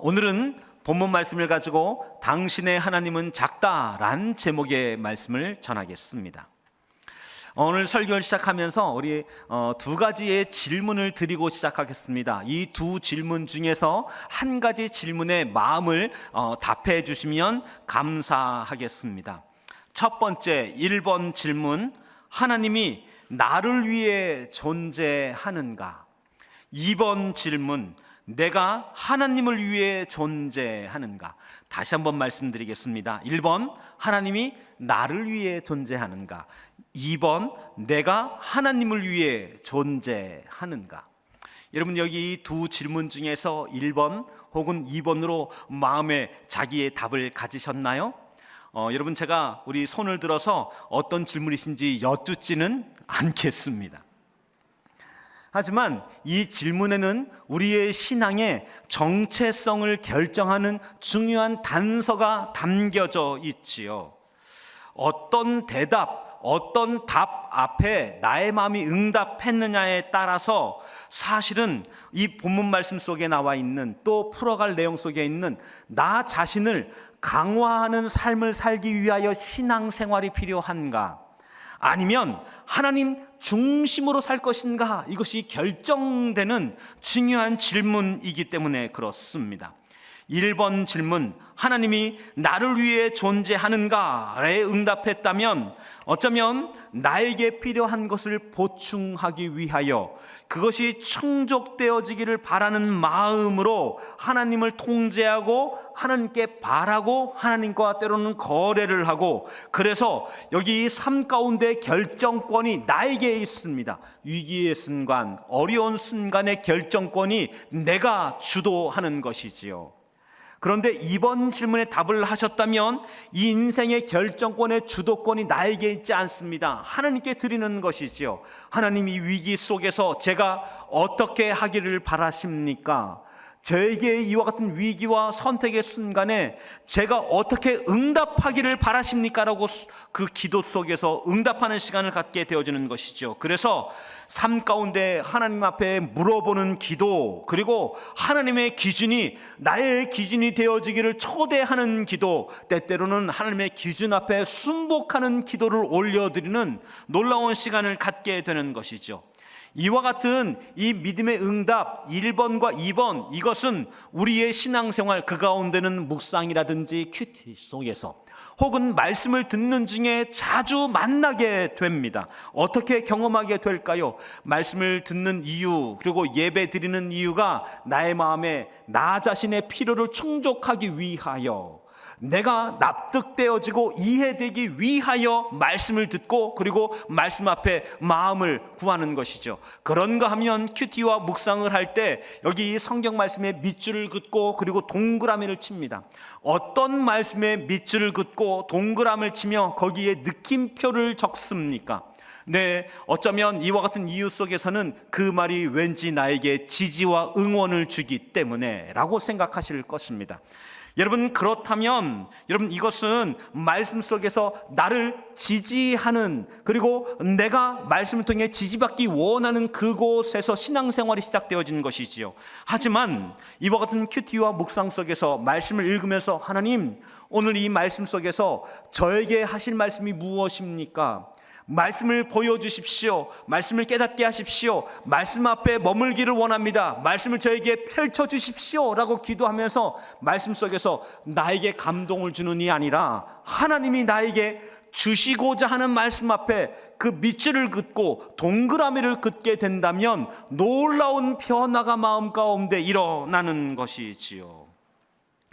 오늘은 본문 말씀을 가지고 당신의 하나님은 작다란 제목의 말씀을 전하겠습니다. 오늘 설교를 시작하면서 우리 두 가지의 질문을 드리고 시작하겠습니다. 이 두 질문 중에서 한 가지 질문에 마음을 답해 주시면 감사하겠습니다. 첫 번째 1번 질문, 하나님이 나를 위해 존재하는가? 2번 질문, 내가 하나님을 위해 존재하는가? 다시 한번 말씀드리겠습니다. 1번, 하나님이 나를 위해 존재하는가? 2번, 내가 하나님을 위해 존재하는가? 여러분, 여기 두 질문 중에서 1번 혹은 2번으로 마음에 자기의 답을 가지셨나요? 여러분, 제가 우리 손을 들어서 어떤 질문이신지 여쭙지는 않겠습니다. 하지만 이 질문에는 우리의 신앙의 정체성을 결정하는 중요한 단서가 담겨져 있지요. 어떤 대답, 어떤 답 앞에 나의 마음이 응답했느냐에 따라서 사실은 이 본문 말씀 속에 나와 있는, 또 풀어갈 내용 속에 있는 나 자신을 강화하는 삶을 살기 위하여 신앙생활이 필요한가? 아니면 하나님 중심으로 살 것인가? 이것이 결정되는 중요한 질문이기 때문에 그렇습니다. 1번 질문, 하나님이 나를 위해 존재하는가에 응답했다면 어쩌면 나에게 필요한 것을 보충하기 위하여 그것이 충족되어지기를 바라는 마음으로 하나님을 통제하고 하나님께 바라고 하나님과 때로는 거래를 하고, 그래서 여기 삶 가운데 결정권이 나에게 있습니다. 위기의 순간, 어려운 순간의 결정권이 내가 주도하는 것이지요. 그런데 이번 질문에 답을 하셨다면 이 인생의 결정권의 주도권이 나에게 있지 않습니다. 하나님께 드리는 것이지요. 하나님이 위기 속에서 제가 어떻게 하기를 바라십니까? 저에게 이와 같은 위기와 선택의 순간에 제가 어떻게 응답하기를 바라십니까? 라고 그 기도 속에서 응답하는 시간을 갖게 되어지는 것이죠. 그래서 삶 가운데 하나님 앞에 물어보는 기도, 그리고 하나님의 기준이 나의 기준이 되어지기를 초대하는 기도, 때때로는 하나님의 기준 앞에 순복하는 기도를 올려드리는 놀라운 시간을 갖게 되는 것이죠. 이와 같은 이 믿음의 응답 1번과 2번, 이것은 우리의 신앙생활 그 가운데는 묵상이라든지 큐티 속에서 혹은 말씀을 듣는 중에 자주 만나게 됩니다. 어떻게 경험하게 될까요? 말씀을 듣는 이유, 그리고 예배 드리는 이유가 나의 마음에 나 자신의 필요를 충족하기 위하여, 내가 납득되어지고 이해되기 위하여 말씀을 듣고 그리고 말씀 앞에 마음을 구하는 것이죠. 그런가 하면 큐티와 묵상을 할 때 여기 성경 말씀에 밑줄을 긋고 그리고 동그라미를 칩니다. 어떤 말씀에 밑줄을 긋고 동그라미를 치며 거기에 느낌표를 적습니까? 네, 어쩌면 이와 같은 이유 속에서는 그 말이 왠지 나에게 지지와 응원을 주기 때문에 라고 생각하실 것입니다. 여러분, 그렇다면 여러분, 이것은 말씀 속에서 나를 지지하는, 그리고 내가 말씀을 통해 지지받기 원하는 그곳에서 신앙생활이 시작되어지는 것이지요. 하지만 이와 같은 큐티와 묵상 속에서 말씀을 읽으면서 하나님, 오늘 이 말씀 속에서 저에게 하실 말씀이 무엇입니까? 말씀을 보여주십시오. 말씀을 깨닫게 하십시오. 말씀 앞에 머물기를 원합니다. 말씀을 저에게 펼쳐주십시오 라고 기도하면서 말씀 속에서 나에게 감동을 주는 이 아니라 하나님이 나에게 주시고자 하는 말씀 앞에 그 밑줄을 긋고 동그라미를 긋게 된다면 놀라운 변화가 마음 가운데 일어나는 것이지요.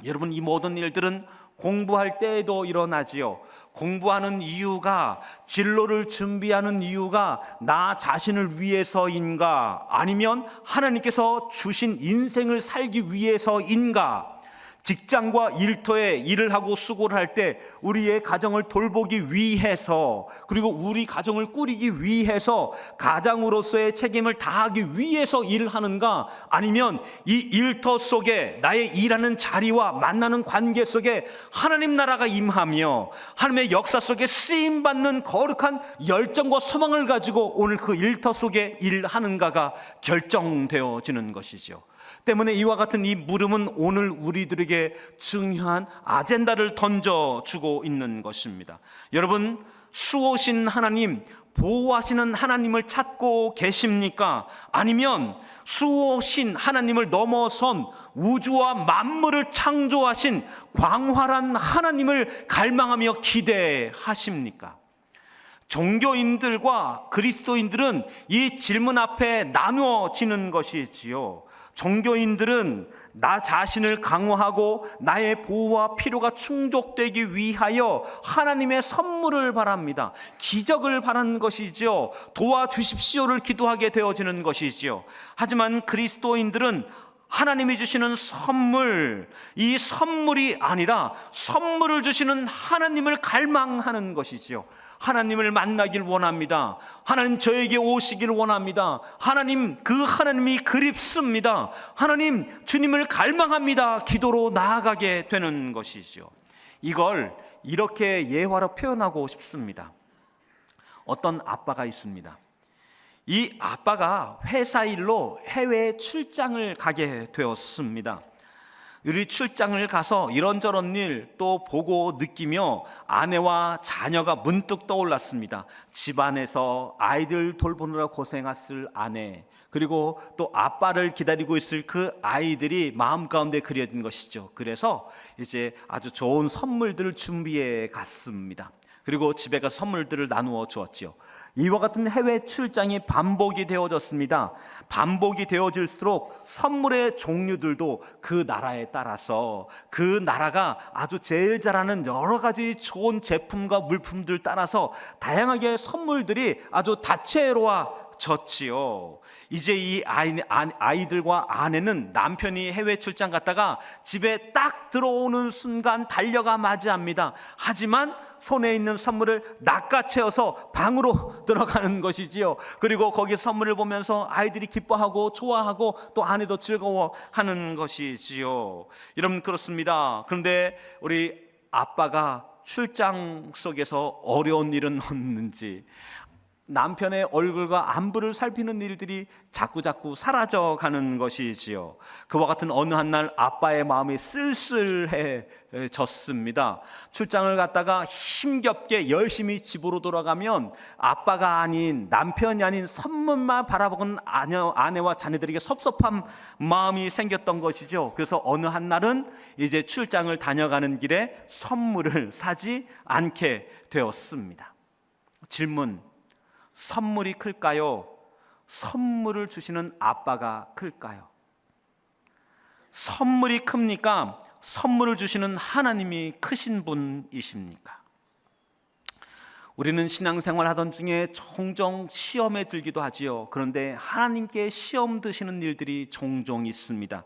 여러분, 이 모든 일들은 공부할 때에도 일어나지요. 공부하는 이유가, 진로를 준비하는 이유가 나 자신을 위해서인가? 아니면 하나님께서 주신 인생을 살기 위해서인가? 직장과 일터에 일을 하고 수고를 할 때 우리의 가정을 돌보기 위해서, 그리고 우리 가정을 꾸리기 위해서 가장으로서의 책임을 다하기 위해서 일을 하는가? 아니면 이 일터 속에 나의 일하는 자리와 만나는 관계 속에 하나님 나라가 임하며 하나님의 역사 속에 쓰임받는 거룩한 열정과 소망을 가지고 오늘 그 일터 속에 일하는가가 결정되어지는 것이죠. 때문에 이와 같은 이 물음은 오늘 우리들에게 중요한 아젠다를 던져주고 있는 것입니다. 여러분, 수호신 하나님, 보호하시는 하나님을 찾고 계십니까? 아니면 수호신 하나님을 넘어선 우주와 만물을 창조하신 광활한 하나님을 갈망하며 기대하십니까? 종교인들과 그리스도인들은 이 질문 앞에 나누어지는 것이지요. 종교인들은 나 자신을 강화하고 나의 보호와 필요가 충족되기 위하여 하나님의 선물을 바랍니다. 기적을 바라는 것이지요. 도와주십시오를 기도하게 되어지는 것이지요. 하지만 그리스도인들은 하나님이 주시는 선물, 이 선물이 아니라 선물을 주시는 하나님을 갈망하는 것이지요. 하나님을 만나길 원합니다. 하나님 저에게 오시길 원합니다. 하나님, 그 하나님이 그립습니다. 하나님, 주님을 갈망합니다. 기도로 나아가게 되는 것이죠. 이걸 이렇게 예화로 표현하고 싶습니다. 어떤 아빠가 있습니다. 이 아빠가 회사 일로 해외 출장을 가게 되었습니다. 우리 출장을 가서 이런저런 일 또 보고 느끼며 아내와 자녀가 문득 떠올랐습니다. 집안에서 아이들 돌보느라 고생했을 아내, 그리고 또 아빠를 기다리고 있을 그 아이들이 마음 가운데 그려진 것이죠. 그래서 이제 아주 좋은 선물들을 준비해 갔습니다. 그리고 집에 가서 선물들을 나누어 주었지요. 이와 같은 해외 출장이 반복이 되어졌습니다. 반복이 되어질수록 선물의 종류들도 그 나라에 따라서 그 나라가 아주 제일 잘하는 여러 가지 좋은 제품과 물품들 따라서 다양하게 선물들이 아주 다채로워졌지요. 이제 이 아이들과 아내는 남편이 해외 출장 갔다가 집에 딱 들어오는 순간 달려가 맞이합니다. 하지만 손에 있는 선물을 낚아채어서 방으로 들어가는 것이지요. 그리고 거기 선물을 보면서 아이들이 기뻐하고 좋아하고 또 아내도 즐거워하는 것이지요. 여러분, 그렇습니다. 그런데 우리 아빠가 출장 속에서 어려운 일은 없는지 남편의 얼굴과 안부를 살피는 일들이 자꾸자꾸 사라져가는 것이지요. 그와 같은 어느 한 날 아빠의 마음이 쓸쓸해졌습니다. 출장을 갔다가 힘겹게 열심히 집으로 돌아가면 아빠가 아닌, 남편이 아닌 선물만 바라보는 아내와 자녀들에게 섭섭한 마음이 생겼던 것이죠. 그래서 어느 한 날은 이제 출장을 다녀가는 길에 선물을 사지 않게 되었습니다. 질문: 선물이 클까요? 선물을 주시는 아빠가 클까요? 선물이 큽니까? 선물을 주시는 하나님이 크신 분이십니까? 우리는 신앙생활 하던 중에 종종 시험에 들기도 하지요. 그런데 하나님께 시험 드시는 일들이 종종 있습니다.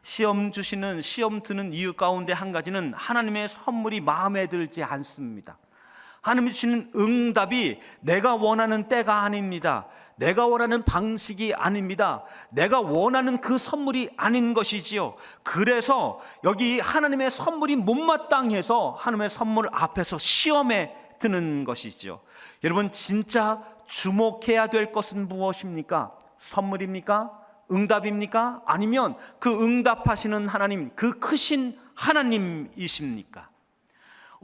시험 드는 이유 가운데 한 가지는 하나님의 선물이 마음에 들지 않습니다. 하나님이 주시는 응답이 내가 원하는 때가 아닙니다. 내가 원하는 방식이 아닙니다. 내가 원하는 그 선물이 아닌 것이지요. 그래서 여기 하나님의 선물이 못마땅해서 하나님의 선물 앞에서 시험에 드는 것이지요. 여러분, 진짜 주목해야 될 것은 무엇입니까? 선물입니까? 응답입니까? 아니면 그 응답하시는 하나님, 그 크신 하나님이십니까?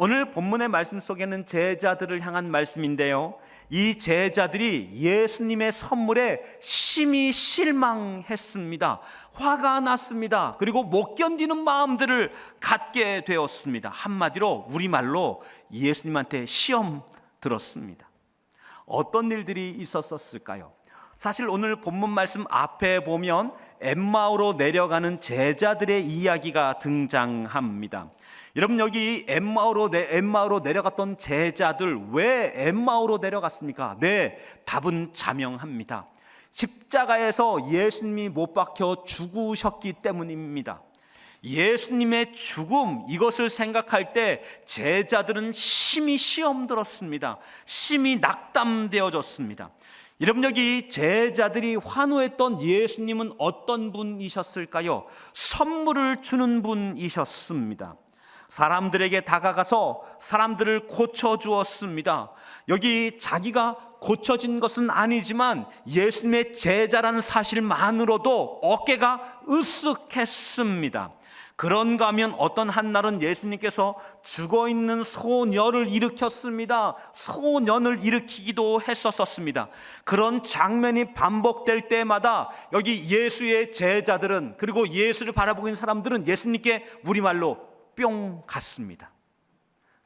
오늘 본문의 말씀 속에는 제자들을 향한 말씀인데요, 이 제자들이 예수님의 선물에 심히 실망했습니다. 화가 났습니다. 그리고 못 견디는 마음들을 갖게 되었습니다. 한마디로 우리말로 예수님한테 시험 들었습니다. 어떤 일들이 있었을까요? 사실 오늘 본문 말씀 앞에 보면 엠마오로 내려가는 제자들의 이야기가 등장합니다. 여러분, 여기 엠마오로 내려갔던 제자들, 왜 엠마오로 내려갔습니까? 네, 답은 자명합니다. 십자가에서 예수님이 못 박혀 죽으셨기 때문입니다. 예수님의 죽음, 이것을 생각할 때 제자들은 심히 시험 들었습니다. 심히 낙담되어졌습니다. 여러분, 여기 제자들이 환호했던 예수님은 어떤 분이셨을까요? 선물을 주는 분이셨습니다. 사람들에게 다가가서 사람들을 고쳐주었습니다. 여기 자기가 고쳐진 것은 아니지만 예수님의 제자라는 사실만으로도 어깨가 으쓱했습니다. 그런가 하면 어떤 한날은 예수님께서 죽어있는 소년을 일으켰습니다. 소년을 일으키기도 했었습니다. 그런 장면이 반복될 때마다 여기 예수의 제자들은, 그리고 예수를 바라보고 있는 사람들은 예수님께 우리말로 뿅 갔습니다.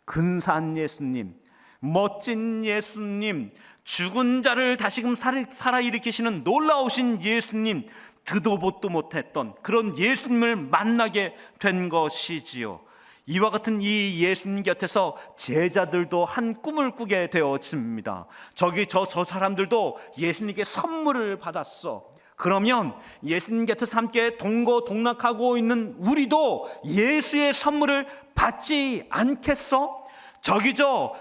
근사한 예수님, 멋진 예수님, 죽은 자를 다시금 살아 일으키시는 놀라우신 예수님, 듣도 보도 못했던 그런 예수님을 만나게 된 것이지요. 이와 같은 이 예수님 곁에서 제자들도 한 꿈을 꾸게 되어집니다. 저 사람들도 예수님께 선물을 받았어. 그러면 예수님 곁에서 함께 동고동락하고 있는 우리도 예수의 선물을 받지 않겠어?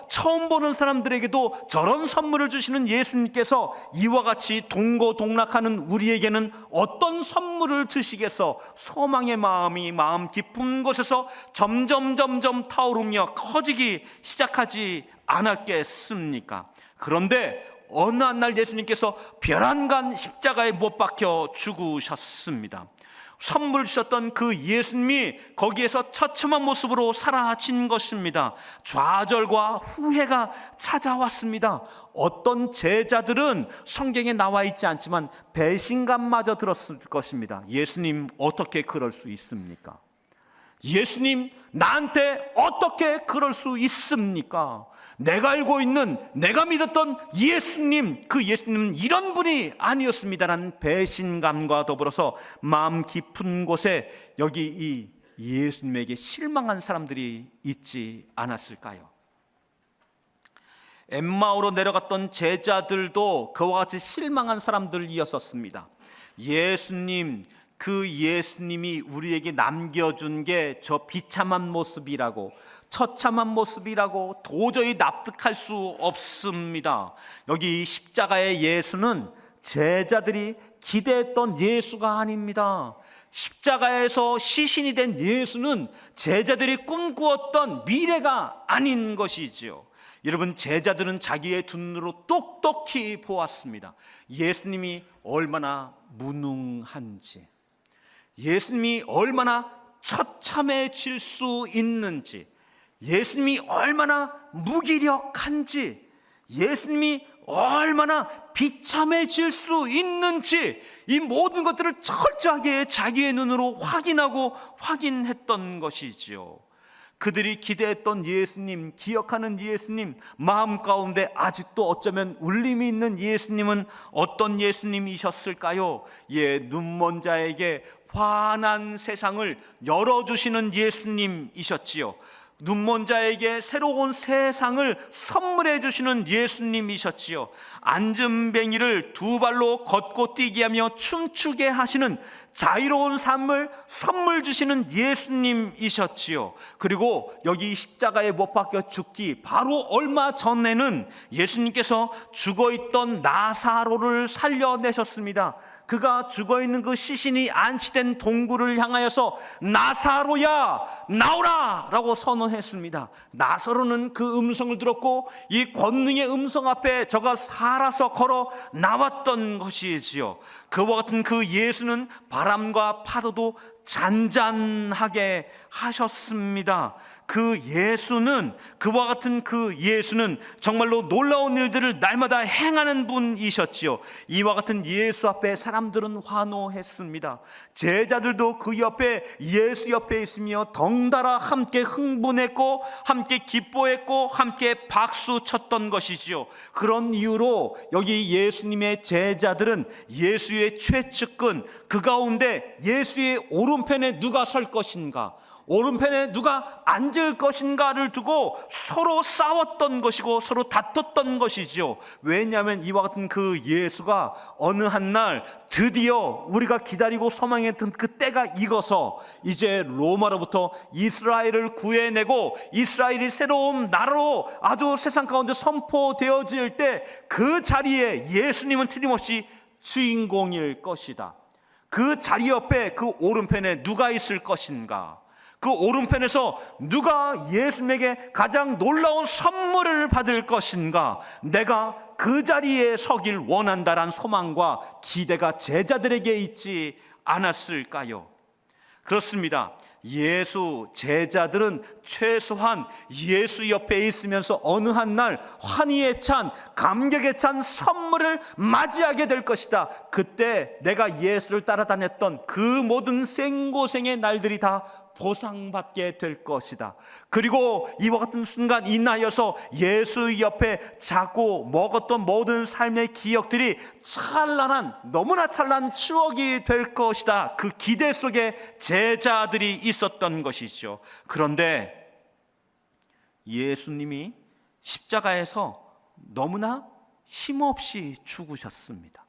처음 보는 사람들에게도 저런 선물을 주시는 예수님께서 이와 같이 동고동락하는 우리에게는 어떤 선물을 주시겠어? 소망의 마음이 마음 깊은 곳에서 점점 타오르며 커지기 시작하지 않았겠습니까? 그런데 어느 한 날 예수님께서 별안간 십자가에 못 박혀 죽으셨습니다. 선물 주셨던 그 예수님이 거기에서 처참한 모습으로 사라진 것입니다. 좌절과 후회가 찾아왔습니다. 어떤 제자들은 성경에 나와 있지 않지만 배신감마저 들었을 것입니다. 예수님, 어떻게 그럴 수 있습니까? 예수님, 나한테 어떻게 그럴 수 있습니까? 내가 알고 있는, 내가 믿었던 예수님, 그 예수님은 이런 분이 아니었습니다라는 배신감과 더불어서 마음 깊은 곳에 여기 이 예수님에게 실망한 사람들이 있지 않았을까요? 엠마오로 내려갔던 제자들도 그와 같이 실망한 사람들이었습니다. 예수님, 그 예수님이 우리에게 남겨준 게 저 비참한 모습이라고, 처참한 모습이라고 도저히 납득할 수 없습니다. 여기 십자가의 예수는 제자들이 기대했던 예수가 아닙니다. 십자가에서 시신이 된 예수는 제자들이 꿈꾸었던 미래가 아닌 것이지요. 여러분, 제자들은 자기의 두 눈으로 똑똑히 보았습니다. 예수님이 얼마나 무능한지, 예수님이 얼마나 처참해질 수 있는지, 예수님이 얼마나 무기력한지, 예수님이 얼마나 비참해질 수 있는지, 이 모든 것들을 철저하게 자기의 눈으로 확인했던 것이지요. 그들이 기대했던 예수님, 기억하는 예수님, 마음 가운데 아직도 어쩌면 울림이 있는 예수님은 어떤 예수님이셨을까요? 눈먼 자에게 환한 세상을 열어주시는 예수님이셨지요. 눈먼 자에게 새로운 세상을 선물해 주시는 예수님이셨지요. 앉은뱅이를 두 발로 걷고 뛰게 하며 춤추게 하시는 자유로운 삶을 선물 주시는 예수님이셨지요. 그리고 여기 십자가에 못 박혀 죽기 바로 얼마 전에는 예수님께서 죽어있던 나사로를 살려내셨습니다. 그가 죽어있는 그 시신이 안치된 동굴을 향하여서 나사로야 나오라 라고 선언했습니다. 나사로는 그 음성을 들었고 이 권능의 음성 앞에 저가 살아서 걸어 나왔던 것이지요. 그와 같은 그 예수는 바람과 파도도 잔잔하게 하셨습니다. 그 예수는, 그와 같은 그 예수는 정말로 놀라운 일들을 날마다 행하는 분이셨지요. 이와 같은 예수 앞에 사람들은 환호했습니다. 제자들도 그 옆에, 예수 옆에 있으며 덩달아 함께 흥분했고 함께 기뻐했고 함께 박수 쳤던 것이지요. 그런 이유로 여기 예수님의 제자들은 예수의 최측근, 그 가운데 예수의 오른편에 누가 설 것인가, 오른편에 누가 앉을 것인가를 두고 서로 싸웠던 것이고 서로 다퉜던 것이죠. 왜냐하면 이와 같은 그 예수가 어느 한날 드디어 우리가 기다리고 소망했던 그 때가 익어서 이제 로마로부터 이스라엘을 구해내고 이스라엘이 새로운 나라로 아주 세상 가운데 선포되어질 때 그 자리에 예수님은 틀림없이 주인공일 것이다. 그 자리 옆에 그 오른편에 누가 있을 것인가, 그 오른편에서 누가 예수님에게 가장 놀라운 선물을 받을 것인가, 내가 그 자리에 서길 원한다란 소망과 기대가 제자들에게 있지 않았을까요? 그렇습니다. 예수 제자들은 최소한 예수 옆에 있으면서 어느 한 날 환희에 찬, 감격에 찬 선물을 맞이하게 될 것이다. 그때 내가 예수를 따라다녔던 그 모든 생고생의 날들이 다 보상받게 될 것이다. 그리고 이와 같은 순간 인하여서 예수 옆에 자고 먹었던 모든 삶의 기억들이 찬란한, 너무나 찬란한 추억이 될 것이다. 그 기대 속에 제자들이 있었던 것이죠. 그런데 예수님이 십자가에서 너무나 힘없이 죽으셨습니다.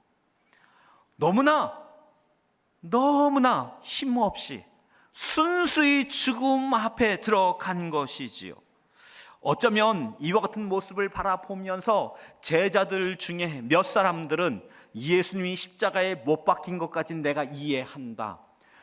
너무나 힘없이 순수히 죽음 앞에 들어간 것이지요. 어쩌면 이와 같은 모습을 바라보면서 제자들 중에 몇 사람들은 예수님이 십자가에 못 박힌 것까지는 내가 이해한다.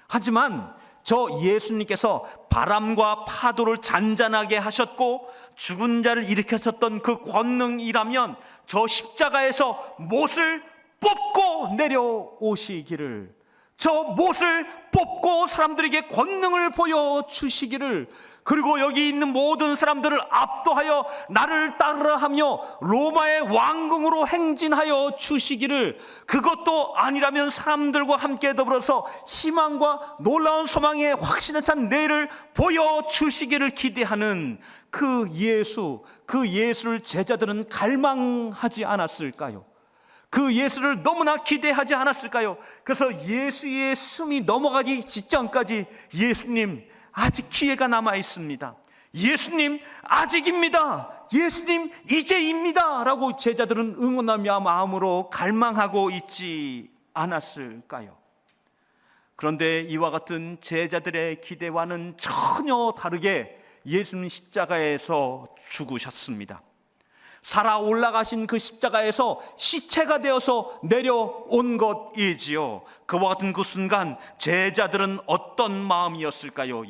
하지만 저 예수님께서 바람과 파도를 잔잔하게 하셨고 죽은 자를 일으켰었던 그 권능이라면 저 십자가에서 못을 뽑고 내려오시기를, 저 못을 뽑고 사람들에게 권능을 보여주시기를, 그리고 여기 있는 모든 사람들을 압도하여 나를 따르라하며 로마의 왕궁으로 행진하여 주시기를, 그것도 아니라면 사람들과 함께 더불어서 희망과 놀라운 소망의 확신에 찬 내일을 보여주시기를 기대하는 그 예수를 제자들은 갈망하지 않았을까요? 그 예수를 너무나 기대하지 않았을까요? 그래서 예수의 숨이 넘어가기 직전까지 예수님 아직 기회가 남아 있습니다. 예수님 아직입니다. 예수님 이제입니다. 라고 제자들은 응원하며 마음으로 갈망하고 있지 않았을까요? 그런데 이와 같은 제자들의 기대와는 전혀 다르게 예수님 십자가에서 죽으셨습니다. 살아 올라가신 그 십자가에서 시체가 되어서 내려온 것이지요. 그와 같은 그 순간 제자들은 어떤 마음이었을까요?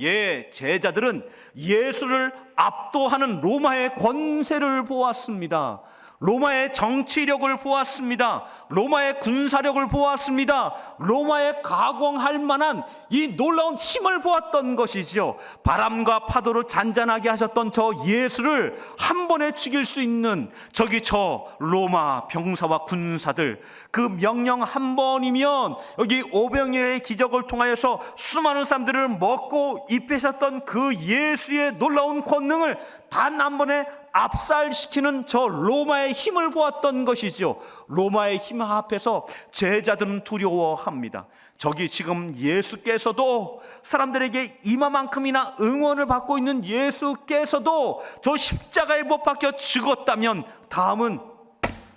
제자들은 예수를 압도하는 로마의 권세를 보았습니다. 로마의 정치력을 보았습니다. 로마의 군사력을 보았습니다. 로마에 가공할 만한 이 놀라운 힘을 보았던 것이죠. 바람과 파도를 잔잔하게 하셨던 저 예수를 한 번에 죽일 수 있는 저 로마 병사와 군사들, 그 명령 한 번이면 여기 오병이어의 기적을 통하여서 수많은 사람들을 먹고 입히셨던 그 예수의 놀라운 권능을 단 한 번에 압살시키는 저 로마의 힘을 보았던 것이죠. 로마의 힘 앞에서 제자들은 두려워합니다. 저기 지금 예수께서도, 사람들에게 이마만큼이나 응원을 받고 있는 예수께서도 저 십자가에 못 박혀 죽었다면 다음은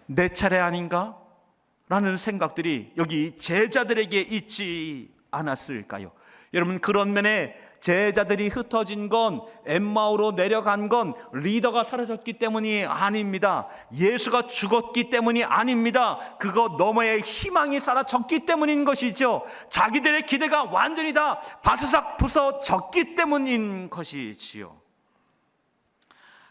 내 차례 아닌가? 라는 생각들이 여기 제자들에게 있지 않았을까요? 여러분, 그런 면에 제자들이 흩어진 건, 엠마오로 내려간 건 리더가 사라졌기 때문이 아닙니다. 예수가 죽었기 때문이 아닙니다. 그거 너머의 희망이 사라졌기 때문인 것이죠. 자기들의 기대가 완전히 다 바스삭 부서졌기 때문인 것이지요.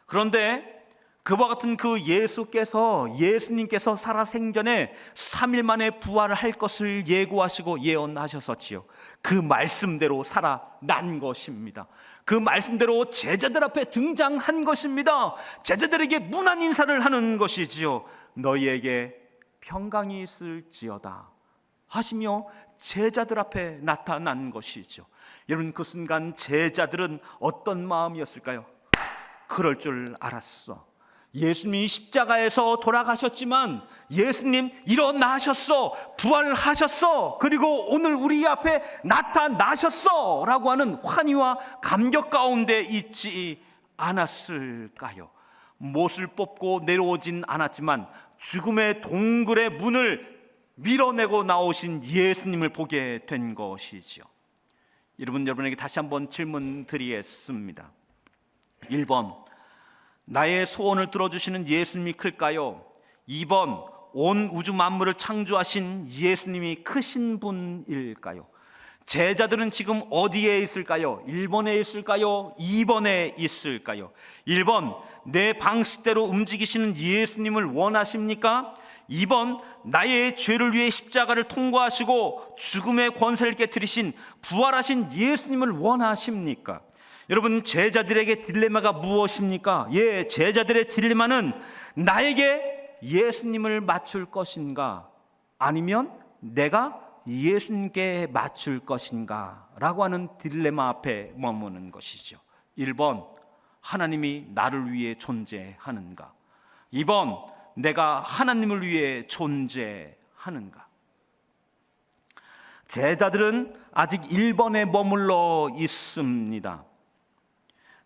그런데 그와 같은 그 예수님께서 살아생전에 3일 만에 부활을 할 것을 예고하시고 예언하셨었지요. 그 말씀대로 살아난 것입니다. 그 말씀대로 제자들 앞에 등장한 것입니다. 제자들에게 문안 인사를 하는 것이지요. 너희에게 평강이 있을지어다 하시며 제자들 앞에 나타난 것이죠. 여러분, 그 순간 제자들은 어떤 마음이었을까요? 그럴 줄 알았어. 예수님이 십자가에서 돌아가셨지만 예수님 일어나셨어, 부활하셨어, 그리고 오늘 우리 앞에 나타나셨어 라고 하는 환희와 감격 가운데 있지 않았을까요? 못을 뽑고 내려오진 않았지만 죽음의 동굴의 문을 밀어내고 나오신 예수님을 보게 된 것이죠. 여러분에게 다시 한번 질문 드리겠습니다. 1번, 나의 소원을 들어주시는 예수님이 클까요? 2번, 온 우주 만물을 창조하신 예수님이 크신 분일까요? 제자들은 지금 어디에 있을까요? 1번에 있을까요? 2번에 있을까요? 1번, 내 방식대로 움직이시는 예수님을 원하십니까? 2번, 나의 죄를 위해 십자가를 통과하시고 죽음의 권세를 깨뜨리신 부활하신 예수님을 원하십니까? 여러분, 제자들에게 딜레마가 무엇입니까? 예, 제자들의 딜레마는 나에게 예수님을 맞출 것인가, 아니면 내가 예수님께 맞출 것인가 라고 하는 딜레마 앞에 머무는 것이죠. 1번, 하나님이 나를 위해 존재하는가? 2번, 내가 하나님을 위해 존재하는가? 제자들은 아직 1번에 머물러 있습니다.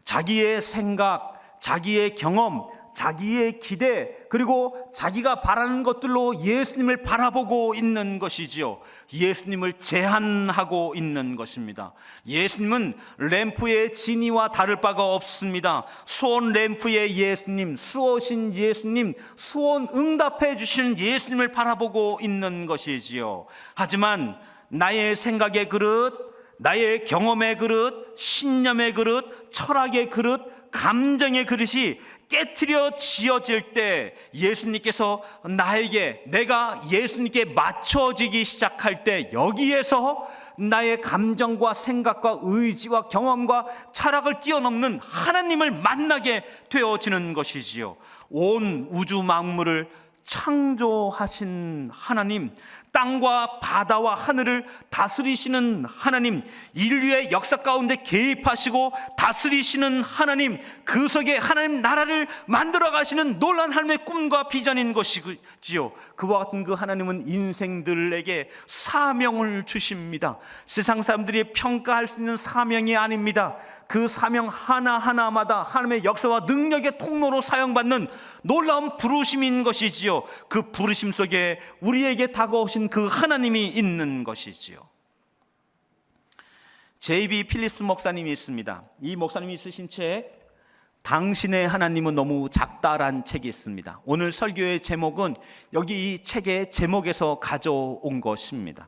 자기의 생각, 자기의 경험, 자기의 기대, 그리고 자기가 바라는 것들로 예수님을 바라보고 있는 것이지요. 예수님을 제한하고 있는 것입니다. 예수님은 램프의 진이와 다를 바가 없습니다. 수온 램프의 예수님, 수오신 예수님, 수온 응답해 주시는 예수님을 바라보고 있는 것이지요. 하지만 나의 생각의 그릇, 나의 경험의 그릇, 신념의 그릇, 철학의 그릇, 감정의 그릇이 깨트려 지어질 때 예수님께서 나에게, 내가 예수님께 맞춰지기 시작할 때 여기에서 나의 감정과 생각과 의지와 경험과 철학을 뛰어넘는 하나님을 만나게 되어지는 것이지요. 온 우주 만물을 창조하신 하나님, 땅과 바다와 하늘을 다스리시는 하나님, 인류의 역사 가운데 개입하시고 다스리시는 하나님, 그 속에 하나님 나라를 만들어 가시는 놀라운 하나님의 꿈과 비전인 것이지요. 그와 같은 그 하나님은 인생들에게 사명을 주십니다. 세상 사람들이 평가할 수 있는 사명이 아닙니다. 그 사명 하나하나마다 하나님의 역사와 능력의 통로로 사용받는 놀라운 부르심인 것이지요. 그 부르심 속에 우리에게 다가오신 그 하나님이 있는 것이지요. J.B. 필립스 목사님이 있습니다. 이 목사님이 쓰신 책 당신의 하나님은 너무 작다란 책이 있습니다. 오늘 설교의 제목은 여기 이 책의 제목에서 가져온 것입니다.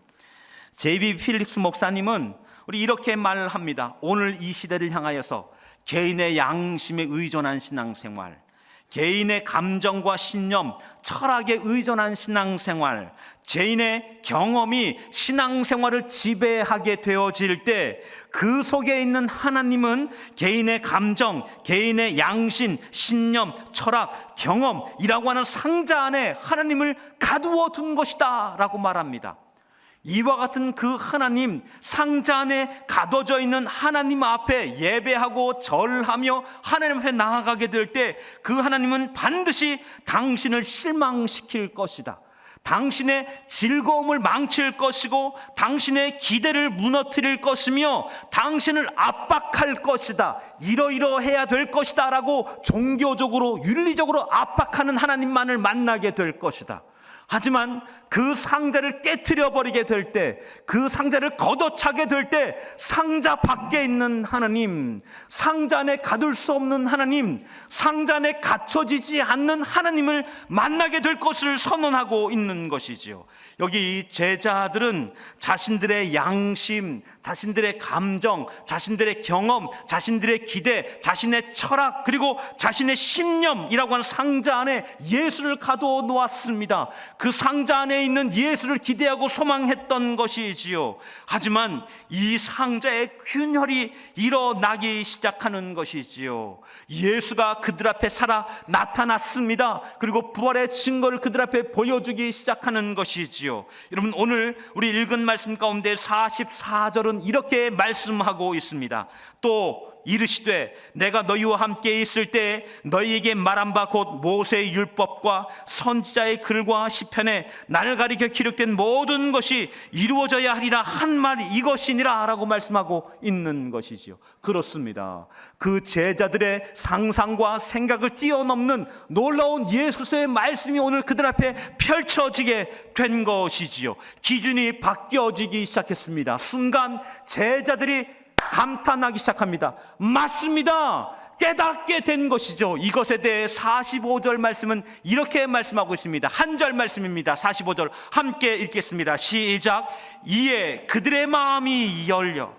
J.B. 필립스 목사님은 우리 이렇게 말합니다. 오늘 이 시대를 향하여서 개인의 양심에 의존한 신앙생활, 개인의 감정과 신념, 철학에 의존한 신앙생활, 개인의 경험이 신앙생활을 지배하게 되어질 때 그 속에 있는 하나님은 개인의 감정, 개인의 양심, 신념, 철학, 경험이라고 하는 상자 안에 하나님을 가두어 둔 것이다 라고 말합니다. 이와 같은 그 하나님, 상자 안에 가둬져 있는 하나님 앞에 예배하고 절하며 하나님 앞에 나아가게 될 때 그 하나님은 반드시 당신을 실망시킬 것이다. 당신의 즐거움을 망칠 것이고 당신의 기대를 무너뜨릴 것이며 당신을 압박할 것이다. 이러이러해야 될 것이다 라고 종교적으로 윤리적으로 압박하는 하나님만을 만나게 될 것이다. 하지만 그 상자를 깨트려 버리게 될 때, 그 상자를 걷어차게 될 때 상자 밖에 있는 하나님, 상자 안에 가둘 수 없는 하나님, 상자 안에 갇혀지지 않는 하나님을 만나게 될 것을 선언하고 있는 것이지요. 여기 이 제자들은 자신들의 양심, 자신들의 감정, 자신들의 경험, 자신들의 기대, 자신의 철학, 그리고 자신의 신념이라고 하는 상자 안에 예수를 가두어 놓았습니다. 그 상자 안에 있는 예수를 기대하고 소망했던 것이지요. 하지만 이 상자의 균열이 일어나기 시작하는 것이지요. 예수가 그들 앞에 살아 나타났습니다. 그리고 부활의 증거를 그들 앞에 보여주기 시작하는 것이지요. 여러분, 오늘 우리 읽은 말씀 가운데 44절은 이렇게 말씀하고 있습니다. 또 이르시되 내가 너희와 함께 있을 때 너희에게 말한 바 곧 모세의 율법과 선지자의 글과 시편에 나를 가리켜 기록된 모든 것이 이루어져야 하리라 한 말이 이것이니라 라고 말씀하고 있는 것이지요. 그렇습니다. 그 제자들의 상상과 생각을 뛰어넘는 놀라운 예수의 말씀이 오늘 그들 앞에 펼쳐지게 된 것이지요. 기준이 바뀌어지기 시작했습니다. 순간 제자들이 감탄하기 시작합니다. 맞습니다. 깨닫게 된 것이죠. 이것에 대해 45절 말씀은 이렇게 말씀하고 있습니다. 한 절 말씀입니다. 45절 함께 읽겠습니다. 시작. 이에 그들의 마음이 열려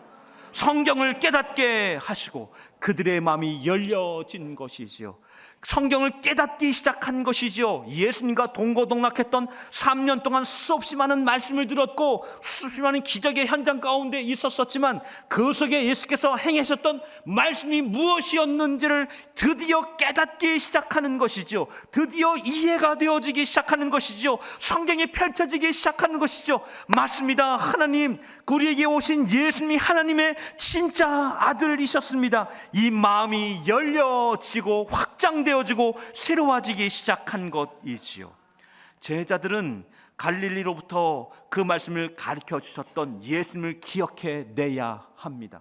성경을 깨닫게 하시고, 그들의 마음이 열려진 것이지요. 성경을 깨닫기 시작한 것이지요. 예수님과 동고동락했던 3년 동안 수없이 많은 말씀을 들었고 수없이 많은 기적의 현장 가운데 있었었지만, 그 속에 예수께서 행하셨던 말씀이 무엇이었는지를 드디어 깨닫기 시작하는 것이죠. 드디어 이해가 되어지기 시작하는 것이죠. 성경이 펼쳐지기 시작하는 것이죠. 맞습니다. 하나님, 우리에게 오신 예수님이 하나님의 진짜 아들이셨습니다. 이 마음이 열려지고 확장되어지고 새로워지기 시작한 것이지요. 제자들은 갈릴리로부터 그 말씀을 가르쳐 주셨던 예수님을 기억해내야 합니다.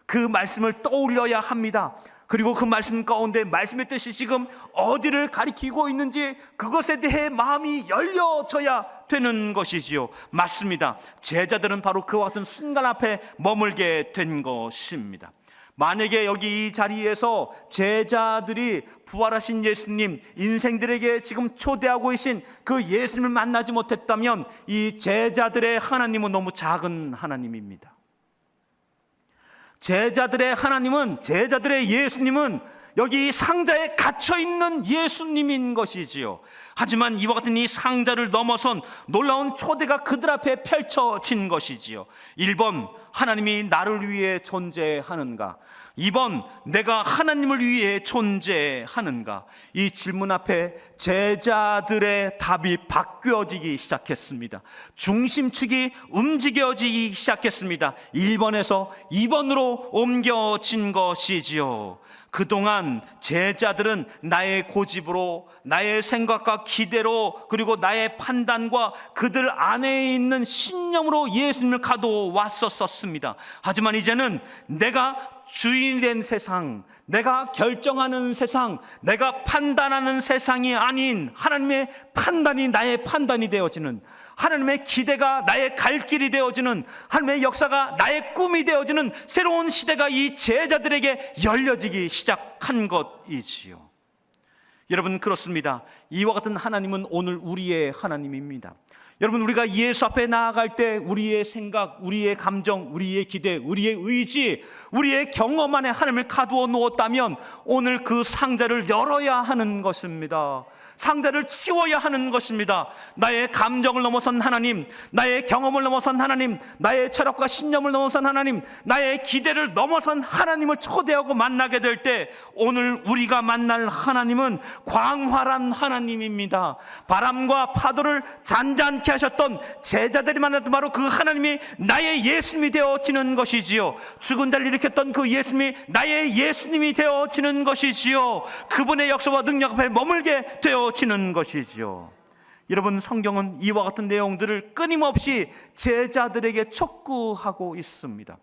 그 말씀을 떠올려야 합니다. 그리고 그 말씀 가운데 말씀의 뜻이 지금 어디를 가리키고 있는지 그것에 대해 마음이 열려져야 되는 것이지요. 맞습니다. 제자들은 바로 그와 같은 순간 앞에 머물게 된 것입니다. 만약에 여기 이 자리에서 제자들이 부활하신 예수님, 인생들에게 지금 초대하고 계신 그 예수님을 만나지 못했다면 이 제자들의 하나님은 너무 작은 하나님입니다. 제자들의 하나님은, 제자들의 예수님은 여기 상자에 갇혀있는 예수님인 것이지요. 하지만 이와 같은 이 상자를 넘어선 놀라운 초대가 그들 앞에 펼쳐진 것이지요. 1번, 하나님이 나를 위해 존재하는가? 2번, 내가 하나님을 위해 존재하는가? 이 질문 앞에 제자들의 답이 바뀌어지기 시작했습니다. 중심축이 움직여지기 시작했습니다. 1번에서 2번으로 옮겨진 것이지요. 그동안 제자들은 나의 고집으로, 나의 생각과 기대로, 그리고 나의 판단과 그들 안에 있는 신념으로 예수님을 가둬왔었습니다. 하지만 이제는 내가 주인이 된 세상, 내가 결정하는 세상, 내가 판단하는 세상이 아닌 하나님의 판단이 나의 판단이 되어지는, 하나님의 기대가 나의 갈 길이 되어지는, 하나님의 역사가 나의 꿈이 되어지는 새로운 시대가 이 제자들에게 열려지기 시작한 것이지요. 여러분, 그렇습니다. 이와 같은 하나님은 오늘 우리의 하나님입니다. 여러분, 우리가 예수 앞에 나아갈 때 우리의 생각, 우리의 감정, 우리의 기대, 우리의 의지, 우리의 경험 안에 하나님을 가두어 놓았다면 오늘 그 상자를 열어야 하는 것입니다. 상자를 치워야 하는 것입니다. 나의 감정을 넘어선 하나님, 나의 경험을 넘어선 하나님, 나의 철학과 신념을 넘어선 하나님, 나의 기대를 넘어선 하나님을 초대하고 만나게 될 때 오늘 우리가 만날 하나님은 광활한 하나님입니다. 바람과 파도를 잔잔케 하셨던 제자들이 만났던 바로 그 하나님이 나의 예수님이 되어지는 것이지요. 죽은 자를 일으켰던 그 예수님이 나의 예수님이 되어지는 것이지요. 그분의 역사와 능력 앞에 머물게 되어지는 것이지요. 여러분, 성경은 이와 같은 내용들을 끊임없이 제자들에게 촉구하고 있습니다.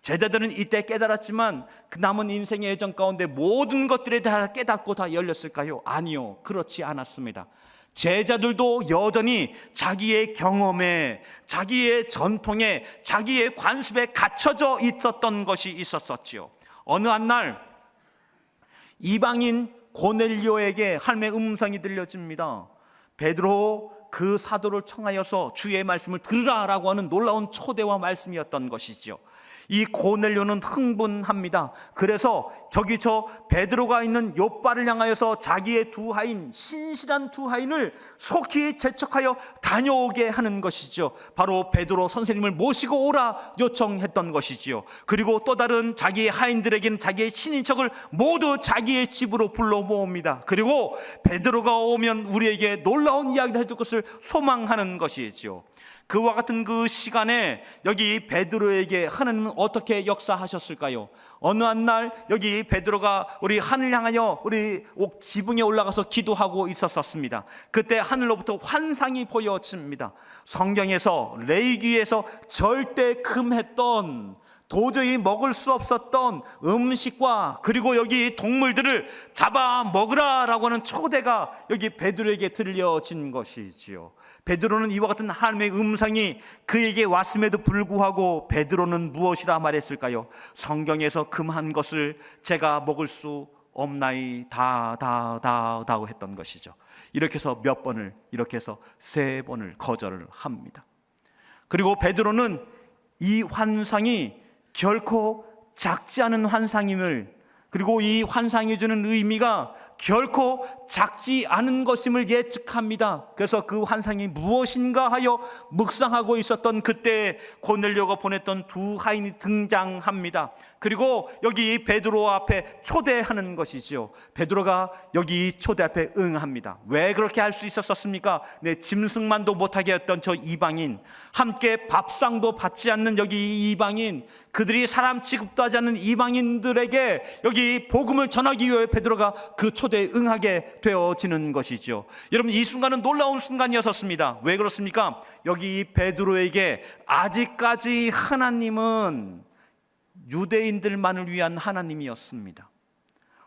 제자들은 이때 깨달았지만 그 남은 인생의 여정 가운데 모든 것들이 다 깨닫고 다 열렸을까요? 아니요, 그렇지 않았습니다. 제자들도 여전히 자기의 경험에, 자기의 전통에, 자기의 관습에 갇혀져 있었던 것이 있었었지요. 어느 한 날 이방인 고넬료에게 하나님의 음성이 들려집니다. 베드로 그 사도를 청하여서 주의 말씀을 들으라라고 하는 놀라운 초대와 말씀이었던 것이죠. 이 고넬료는 흥분합니다. 그래서 저기 저 베드로가 있는 욥바를 향하여서 자기의 두 하인, 신실한 두 하인을 속히 재촉하여 다녀오게 하는 것이죠. 바로 베드로 선생님을 모시고 오라 요청했던 것이지요. 그리고 또 다른 자기의 하인들에게는 자기의 친인척을 모두 자기의 집으로 불러 모읍니다. 그리고 베드로가 오면 우리에게 놀라운 이야기를 해줄 것을 소망하는 것이지요. 그와 같은 그 시간에 여기 베드로에게 하나님은 어떻게 역사하셨을까요? 어느 한 날 여기 베드로가 우리 하늘 향하여 우리 지붕에 올라가서 기도하고 있었습니다. 그때 하늘로부터 환상이 보여집니다. 성경에서 레위기에서 절대 금했던, 도저히 먹을 수 없었던 음식과 그리고 여기 동물들을 잡아 먹으라라고 하는 초대가 여기 베드로에게 들려진 것이지요. 베드로는 이와 같은 하나님의 음성이 그에게 왔음에도 불구하고 베드로는 무엇이라 말했을까요? 성경에서 금한 것을 제가 먹을 수 없나이다 했던 것이죠. 이렇게 해서 몇 번을, 이렇게 해서 3번을 거절을 합니다. 그리고 베드로는 이 환상이 결코 작지 않은 환상임을, 그리고 이 환상이 주는 의미가 결코 작지 않은 것임을 예측합니다. 그래서 그 환상이 무엇인가 하여 묵상하고 있었던 그때 고넬료가 보냈던 2 하인이 등장합니다. 그리고 여기 베드로 앞에 초대하는 것이죠. 베드로가 여기 초대 앞에 응합니다. 왜 그렇게 할 수 있었습니까? 짐승만도 못하게 했던 저 이방인, 함께 밥상도 받지 않는 여기 이방인, 그들이 사람 취급도 하지 않는 이방인들에게 여기 복음을 전하기 위해 베드로가 그 초대에 응하게 되어지는 것이죠. 여러분, 이 순간은 놀라운 순간이었습니다. 왜 그렇습니까? 여기 베드로에게 아직까지 하나님은 유대인들만을 위한 하나님이었습니다.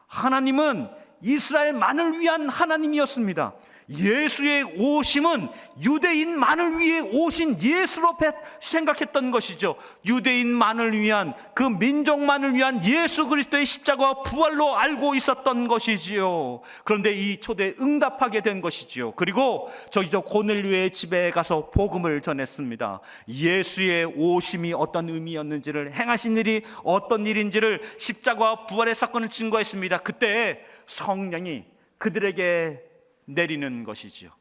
하나님은 이스라엘만을 위한 하나님이었습니다. 예수의 오심은 유대인만을 위해 오신 예수로 생각했던 것이죠. 유대인만을 위한, 그 민족만을 위한 예수 그리스도의 십자가와 부활로 알고 있었던 것이지요. 그런데 이 초대에 응답하게 된 것이지요. 그리고 저 고넬료의 집에 가서 복음을 전했습니다. 예수의 오심이 어떤 의미였는지를, 행하신 일이 어떤 일인지를, 십자가와 부활의 사건을 증거했습니다. 그때 성령이 그들에게 내리는 것이지요.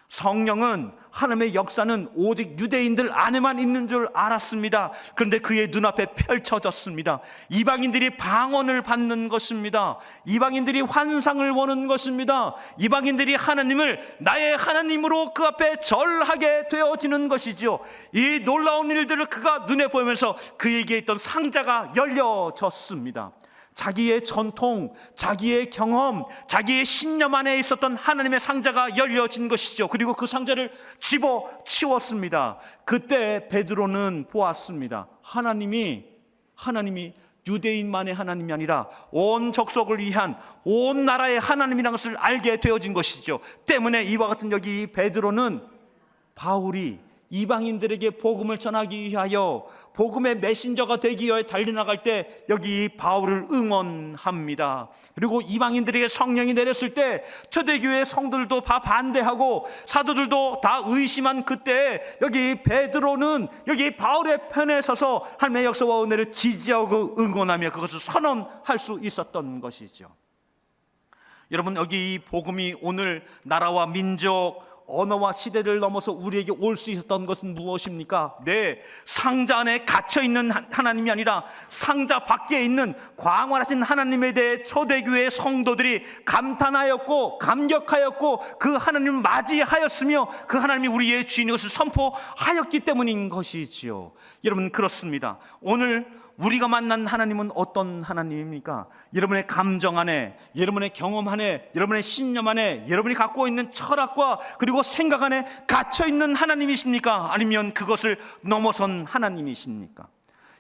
성령은, 하나님의 역사는 오직 유대인들 안에만 있는 줄 알았습니다. 그런데 그의 눈앞에 펼쳐졌습니다. 이방인들이 방언을 받는 것입니다. 이방인들이 환상을 보는 것입니다. 이방인들이 하나님을 나의 하나님으로 그 앞에 절하게 되어지는 것이지요. 이 놀라운 일들을 그가 눈에 보면서 그에게 있던 상자가 열려졌습니다. 자기의 전통, 자기의 경험, 자기의 신념 안에 있었던 하나님의 상자가 열려진 것이죠. 그리고 그 상자를 집어치웠습니다. 그때 베드로는 보았습니다. 하나님이 유대인만의 하나님이 아니라 온 족속을 위한, 온 나라의 하나님이라는 것을 알게 되어진 것이죠. 때문에 이와 같은 여기 베드로는 바울이 이방인들에게 복음을 전하기 위하여, 복음의 메신저가 되기 위하여 달려나갈 때 여기 바울을 응원합니다. 그리고 이방인들에게 성령이 내렸을 때 초대교회 성도들도 다 반대하고 사도들도 다 의심한 그때 여기 베드로는 여기 바울의 편에 서서 하나님의 역사와 은혜를 지지하고 응원하며 그것을 선언할 수 있었던 것이죠. 여러분, 여기 이 복음이 오늘 나라와 민족, 언어와 시대를 넘어서 우리에게 올 수 있었던 것은 무엇입니까? 상자 안에 갇혀있는 하나님이 아니라 상자 밖에 있는 광활하신 하나님에 대해 초대교회 성도들이 감탄하였고 감격하였고 그 하나님을 맞이하였으며 그 하나님이 우리의 주인인 것을 선포하였기 때문인 것이지요. 여러분, 그렇습니다. 오늘 우리가 만난 하나님은 어떤 하나님입니까? 여러분의 감정 안에, 여러분의 경험 안에, 여러분의 신념 안에, 여러분이 갖고 있는 철학과 그리고 생각 안에 갇혀있는 하나님이십니까? 아니면 그것을 넘어선 하나님이십니까?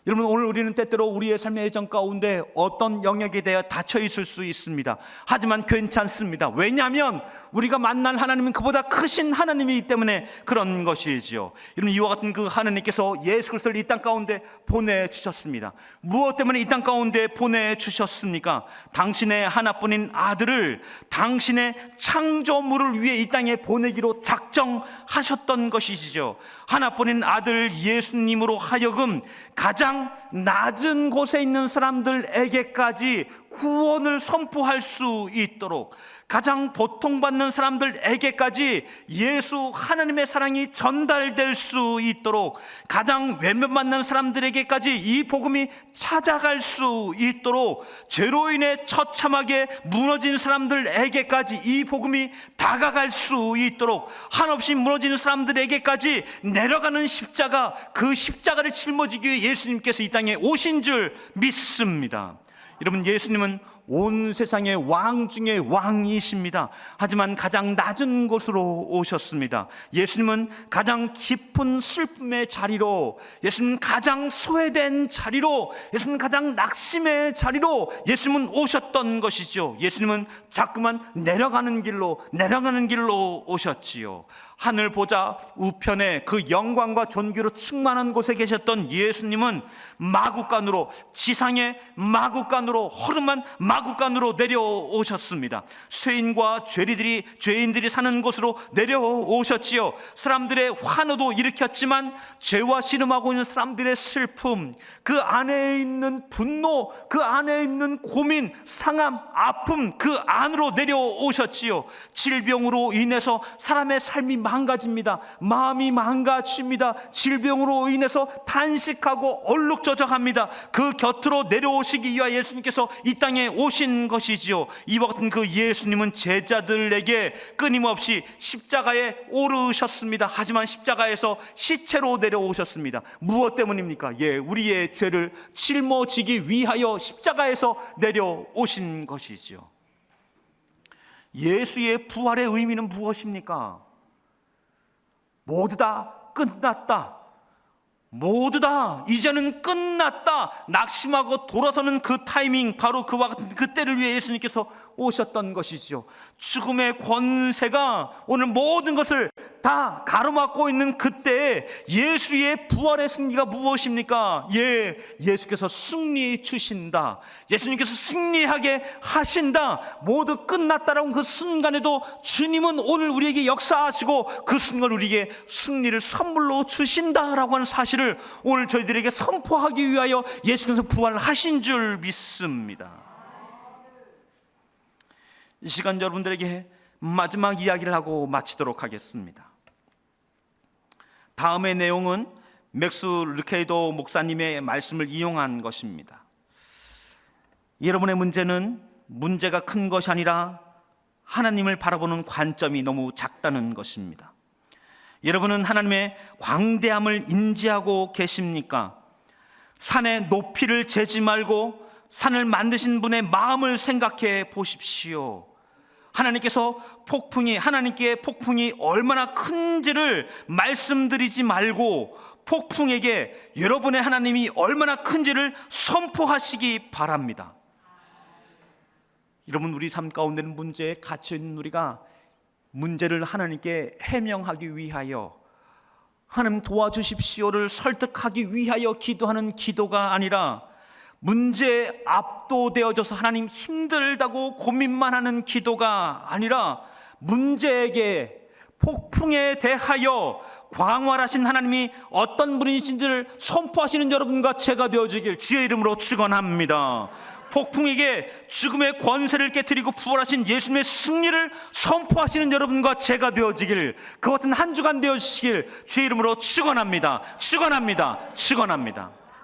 여러분, 오늘 우리는 때때로 우리의 삶의 여정 가운데 어떤 영역에 대해 닫혀 있을 수 있습니다. 하지만 괜찮습니다. 왜냐하면 우리가 만날 하나님은 그보다 크신 하나님이기 때문에 그런 것이지요. 여러분, 이와 같은 그 하나님께서 예수 그리스도를 이 땅 가운데 보내주셨습니다. 무엇 때문에 이 땅 가운데 보내주셨습니까? 당신의 하나뿐인 아들을 당신의 창조물을 위해 이 땅에 보내기로 작정하셨던 것이시죠. 하나뿐인 아들 예수님으로 하여금 가장 낮은 곳에 있는 사람들에게까지 구원을 선포할 수 있도록, 가장 고통받는 사람들에게까지 예수 하나님의 사랑이 전달될 수 있도록, 가장 외면받는 사람들에게까지 이 복음이 찾아갈 수 있도록, 죄로 인해 처참하게 무너진 사람들에게까지 이 복음이 다가갈 수 있도록, 한없이 무너지는 사람들에게까지 내려가는 십자가, 그 십자가를 짊어지기 위해 예수님께서 이 땅에 오신 줄 믿습니다. 여러분, 예수님은 온 세상의 왕 중에 왕이십니다. 하지만 가장 낮은 곳으로 오셨습니다. 예수님은 가장 깊은 슬픔의 자리로, 예수님은 가장 소외된 자리로, 예수님은 가장 낙심의 자리로 예수님은 오셨던 것이죠. 예수님은 자꾸만 내려가는 길로 오셨지요. 하늘 보자 우편에 그 영광과 존귀로 충만한 곳에 계셨던 예수님은 마구간으로, 지상의 마구간으로, 허름한 마구 마구간으로 내려오셨습니다. 죄인과 죄인들이 사는 곳으로 내려오셨지요. 사람들의 환호도 일으켰지만 죄와 씨름하고 있는 사람들의 슬픔, 그 안에 있는 분노, 그 안에 있는 고민, 상함, 아픔, 그 안으로 내려오셨지요. 질병으로 인해서 사람의 삶이 망가집니다. 마음이 망가집니다. 질병으로 인해서 탄식하고 얼룩져져갑니다. 그 곁으로 내려오시기 위하여 예수님께서 이 땅에 오신 것이지요. 이와 같은 그 예수님은 제자들에게 끊임없이 십자가에 오르셨습니다. 하지만 십자가에서 시체로 내려오셨습니다. 무엇 때문입니까? 우리의 죄를 짊어지기 위하여 십자가에서 내려오신 것이지요. 예수의 부활의 의미는 무엇입니까? 모두 다 끝났다. 모두 다 이제는 끝났다. 낙심하고 돌아서는 그 타이밍, 바로 그와 같은 그때를 위해 예수님께서 오셨던 것이죠. 죽음의 권세가 오늘 모든 것을 다 가로막고 있는 그때에 예수의 부활의 승리가 무엇입니까? 예수께서 승리 주신다. 예수님께서 승리하게 하신다. 모두 끝났다라는 그 순간에도 주님은 오늘 우리에게 역사하시고 그 순간 우리에게 승리를 선물로 주신다라고 하는 사실을 오늘 저희들에게 선포하기 위하여 예수께서 부활을 하신 줄 믿습니다. 이 시간 여러분들에게 마지막 이야기를 하고 마치도록 하겠습니다. 다음의 내용은 맥스 루케이도 목사님의 말씀을 이용한 것입니다. 여러분의 문제는 문제가 큰 것이 아니라 하나님을 바라보는 관점이 너무 작다는 것입니다. 여러분은 하나님의 광대함을 인지하고 계십니까? 산의 높이를 재지 말고 산을 만드신 분의 마음을 생각해 보십시오. 하나님께 폭풍이 얼마나 큰지를 말씀드리지 말고 폭풍에게 여러분의 하나님이 얼마나 큰지를 선포하시기 바랍니다. 여러분, 우리 삶 가운데는 문제에 갇혀있는 우리가 문제를 하나님께 해명하기 위하여, 하나님 도와주십시오를 설득하기 위하여 기도하는 기도가 아니라 문제에 압도되어져서 하나님 힘들다고 고민만 하는 기도가 아니라 문제에게, 폭풍에 대하여 광활하신 하나님이 어떤 분이신지를 선포하시는 여러분과 제가 되어지길 주의 이름으로 축원합니다. 폭풍에게 죽음의 권세를 깨뜨리고 부활하신 예수님의 승리를 선포하시는 여러분과 제가 되어지길, 그 같은 한 주간 되어주시길 주의 이름으로 축원합니다. 축원합니다. 축원합니다.